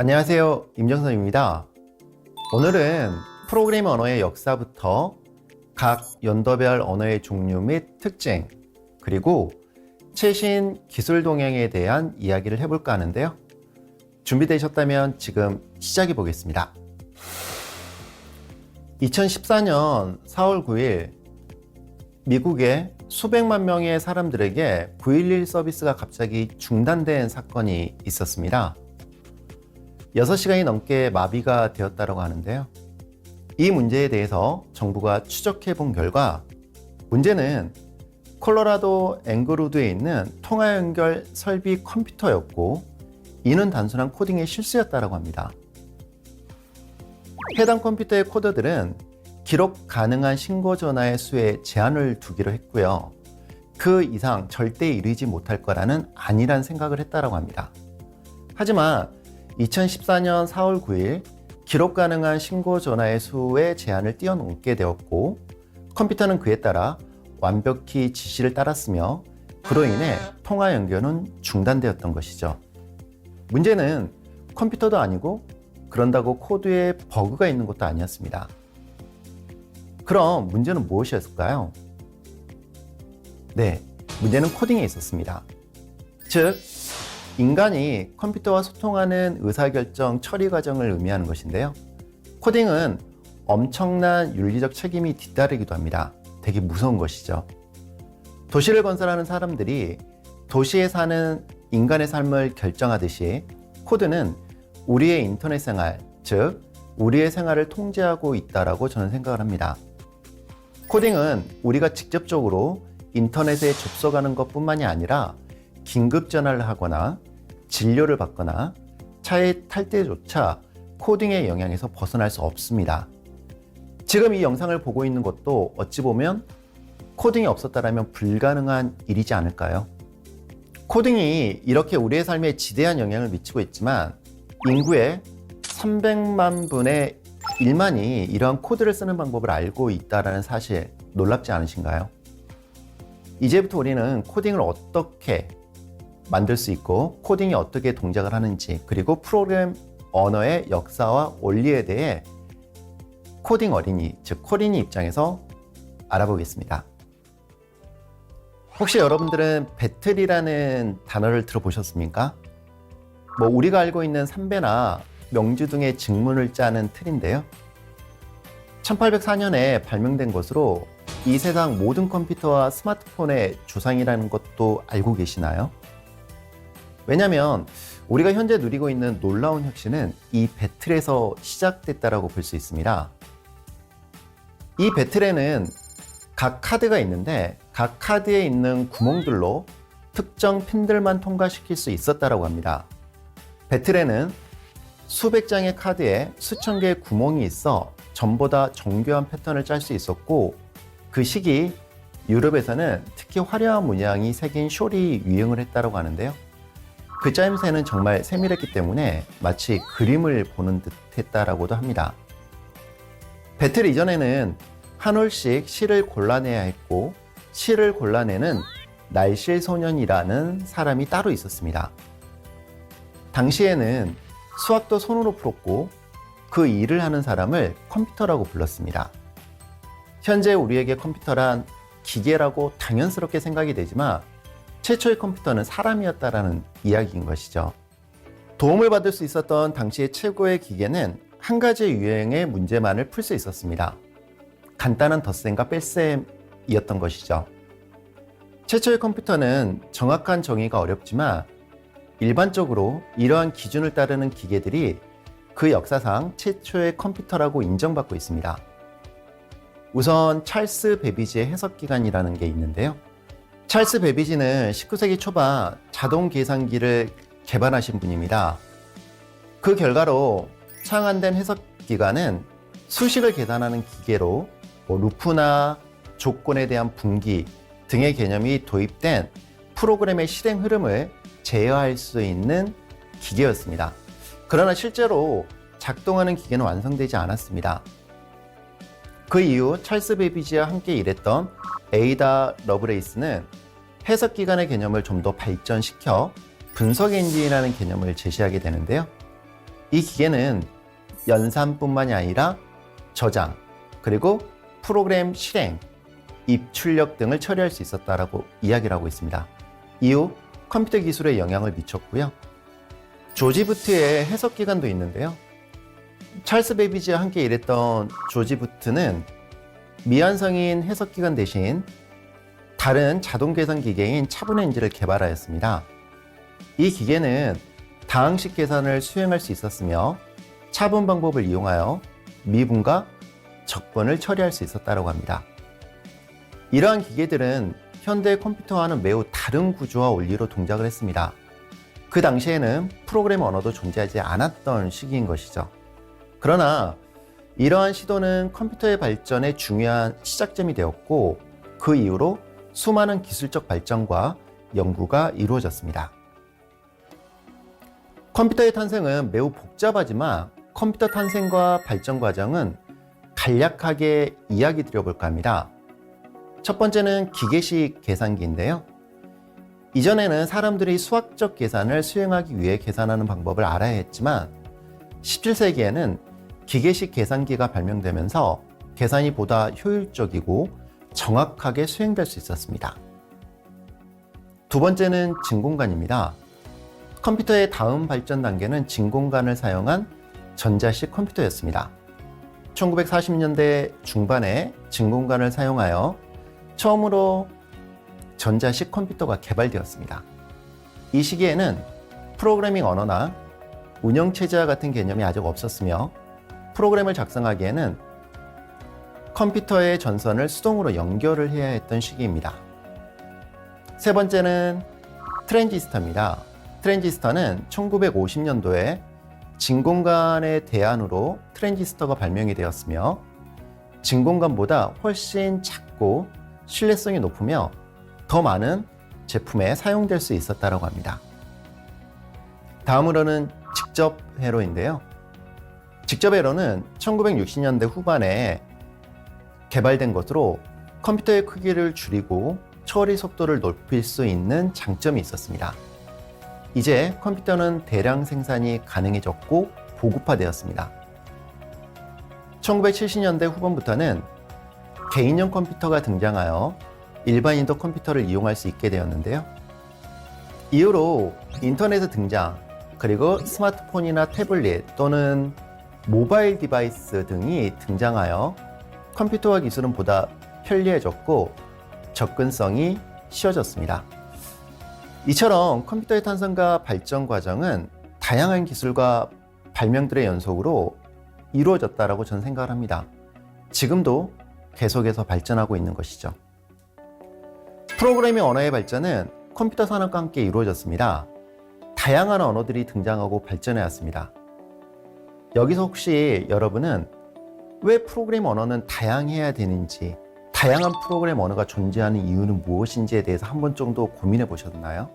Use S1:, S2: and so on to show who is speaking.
S1: 안녕하세요, 임정선입니다. 오늘은 프로그래밍 언어의 역사부터 각 연도별 언어의 종류 및 특징, 그리고 최신 기술 동향에 대한 이야기를 해볼까 하는데요. 준비되셨다면 지금 시작해 보겠습니다. 2014년 4월 9일 미국의 수백만 명의 사람들에게 911 서비스가 갑자기 중단된 사건이 있었습니다. 6시간이 넘게 마비가 되었다고 하는데요. 이 문제에 대해서 정부가 추적해 본 결과 문제는 콜로라도 앵그루드에 있는 통화 연결 설비 컴퓨터였고 이는 단순한 코딩의 실수였다고 합니다. 해당 컴퓨터의 코드들은 기록 가능한 신고 전화의 수에 제한을 두기로 했고요. 그 이상 절대 이르지 못할 거라는 안일한 생각을 했다고 합니다. 하지만 2014년 4월 9일 기록 가능한 신고 전화의 수의 제한을 뛰어넘게 되었고 컴퓨터는 그에 따라 완벽히 지시를 따랐으며 그로 인해 통화 연결은 중단되었던 것이죠. 문제는 컴퓨터도 아니고 그런다고 코드에 버그가 있는 것도 아니었습니다. 그럼 문제는 무엇이었을까요? 네, 문제는 코딩에 있었습니다. 즉, 인간이 컴퓨터와 소통하는 의사결정 처리 과정을 의미하는 것인데요. 코딩은 엄청난 윤리적 책임이 뒤따르기도 합니다. 되게 무서운 것이죠. 도시를 건설하는 사람들이 도시에 사는 인간의 삶을 결정하듯이 코드는 우리의 인터넷 생활, 즉 우리의 생활을 통제하고 있다고 저는 생각을 합니다. 코딩은 우리가 직접적으로 인터넷에 접속하는 것뿐만이 아니라 긴급 전화를 하거나 진료를 받거나 차에 탈 때조차 코딩의 영향에서 벗어날 수 없습니다. 지금 이 영상을 보고 있는 것도 어찌 보면 코딩이 없었다면 불가능한 일이지 않을까요? 코딩이 이렇게 우리의 삶에 지대한 영향을 미치고 있지만 인구의 300만 분의 1만이 이러한 코드를 쓰는 방법을 알고 있다는 사실 놀랍지 않으신가요? 이제부터 우리는 코딩을 어떻게 만들 수 있고 코딩이 어떻게 동작을 하는지 그리고 프로그램 언어의 역사와 원리에 대해 코딩 어린이, 즉 코린이 입장에서 알아보겠습니다. 혹시 여러분들은 배틀이라는 단어를 들어보셨습니까? 우리가 알고 있는 삼배나 명주 등의 직문을 짜는 틀인데요. 1804년에 발명된 것으로 이 세상 모든 컴퓨터와 스마트폰의 조상이라는 것도 알고 계시나요? 왜냐하면 우리가 현재 누리고 있는 놀라운 혁신은 이 배틀에서 시작됐다고 볼 수 있습니다. 이 배틀에는 각 카드가 있는데 각 카드에 있는 구멍들로 특정 핀들만 통과시킬 수 있었다고 합니다. 배틀에는 수백 장의 카드에 수천 개의 구멍이 있어 전보다 정교한 패턴을 짤 수 있었고 그 시기 유럽에서는 특히 화려한 문양이 새긴 숄이 유행을 했다고 하는데요. 그 짜임새는 정말 세밀했기 때문에 마치 그림을 보는 듯 했다고도 합니다. 배틀 이전에는 한 올씩 실을 골라내야 했고 실을 골라내는 날실소년이라는 사람이 따로 있었습니다. 당시에는 수학도 손으로 풀었고 그 일을 하는 사람을 컴퓨터라고 불렀습니다. 현재 우리에게 컴퓨터란 기계라고 당연스럽게 생각이 되지만 최초의 컴퓨터는 사람이었다라는 이야기인 것이죠. 도움을 받을 수 있었던 당시의 최고의 기계는 한 가지 유형의 문제만을 풀 수 있었습니다. 간단한 덧셈과 뺄셈이었던 것이죠. 최초의 컴퓨터는 정확한 정의가 어렵지만 일반적으로 이러한 기준을 따르는 기계들이 그 역사상 최초의 컴퓨터라고 인정받고 있습니다. 우선 찰스 베비지의 해석기관이라는 게 있는데요. 찰스 베비지는 19세기 초반 자동 계산기를 개발하신 분입니다. 그 결과로 창안된 해석기관은 수식을 계산하는 기계로 루프나 조건에 대한 분기 등의 개념이 도입된 프로그램의 실행 흐름을 제어할 수 있는 기계였습니다. 그러나 실제로 작동하는 기계는 완성되지 않았습니다. 그 이후 찰스 베비지와 함께 일했던 에이다 러브레이스는 해석기관의 개념을 좀 더 발전시켜 분석 엔진이라는 개념을 제시하게 되는데요. 이 기계는 연산뿐만이 아니라 저장, 그리고 프로그램 실행, 입출력 등을 처리할 수 있었다라고 이야기를 하고 있습니다. 이후 컴퓨터 기술에 영향을 미쳤고요. 조지 부트의 해석 기관도 있는데요. 찰스 베이비지와 함께 일했던 조지 부트는 미완성인 해석 기관 대신 다른 자동 계산 기계인 차분엔지를 개발하였습니다. 이 기계는 다항식 계산을 수행할 수 있었으며 차분 방법을 이용하여 미분과 적분을 처리할 수 있었다고 합니다. 이러한 기계들은 현대 컴퓨터와는 매우 다른 구조와 원리로 동작을 했습니다. 그 당시에는 프로그램 언어도 존재하지 않았던 시기인 것이죠. 그러나 이러한 시도는 컴퓨터의 발전의 중요한 시작점이 되었고, 그 이후로 수많은 기술적 발전과 연구가 이루어졌습니다. 컴퓨터의 탄생은 매우 복잡하지만 컴퓨터 탄생과 발전 과정은 간략하게 이야기 드려볼까 합니다. 첫 번째는 기계식 계산기인데요. 이전에는 사람들이 수학적 계산을 수행하기 위해 계산하는 방법을 알아야 했지만 17세기에는 기계식 계산기가 발명되면서 계산이 보다 효율적이고 정확하게 수행될 수 있었습니다. 두 번째는 진공관입니다. 컴퓨터의 다음 발전 단계는 진공관을 사용한 전자식 컴퓨터였습니다. 1940년대 중반에 진공관을 사용하여 처음으로 전자식 컴퓨터가 개발되었습니다. 이 시기에는 프로그래밍 언어나 운영체제와 같은 개념이 아직 없었으며 프로그램을 작성하기에는 컴퓨터의 전선을 수동으로 연결을 해야 했던 시기입니다. 세 번째는 트랜지스터입니다. 트랜지스터는 1950년도에 진공관의 대안으로 트랜지스터가 발명이 되었으며 진공관보다 훨씬 작고 신뢰성이 높으며 더 많은 제품에 사용될 수 있었다고 합니다. 다음으로는 직접 회로인데요. 직접 회로는 1960년대 후반에 개발된 것으로 컴퓨터의 크기를 줄이고 처리 속도를 높일 수 있는 장점이 있었습니다. 이제 컴퓨터는 대량 생산이 가능해졌고 보급화되었습니다. 1970년대 후반부터는 개인용 컴퓨터가 등장하여 일반인도 컴퓨터를 이용할 수 있게 되었는데요. 이후로 인터넷의 등장, 그리고 스마트폰이나 태블릿 또는 모바일 디바이스 등이 등장하여 컴퓨터와 기술은 보다 편리해졌고 접근성이 쉬워졌습니다. 이처럼 컴퓨터의 탄생과 발전 과정은 다양한 기술과 발명들의 연속으로 이루어졌다고 저는 생각을 합니다. 지금도 계속해서 발전하고 있는 것이죠. 프로그래밍 언어의 발전은 컴퓨터 산업과 함께 이루어졌습니다. 다양한 언어들이 등장하고 발전해 왔습니다. 여기서 혹시 여러분은 왜 프로그래밍 언어는 다양해야 되는지, 다양한 프로그래밍 언어가 존재하는 이유는 무엇인지에 대해서 한 번 정도 고민해 보셨나요?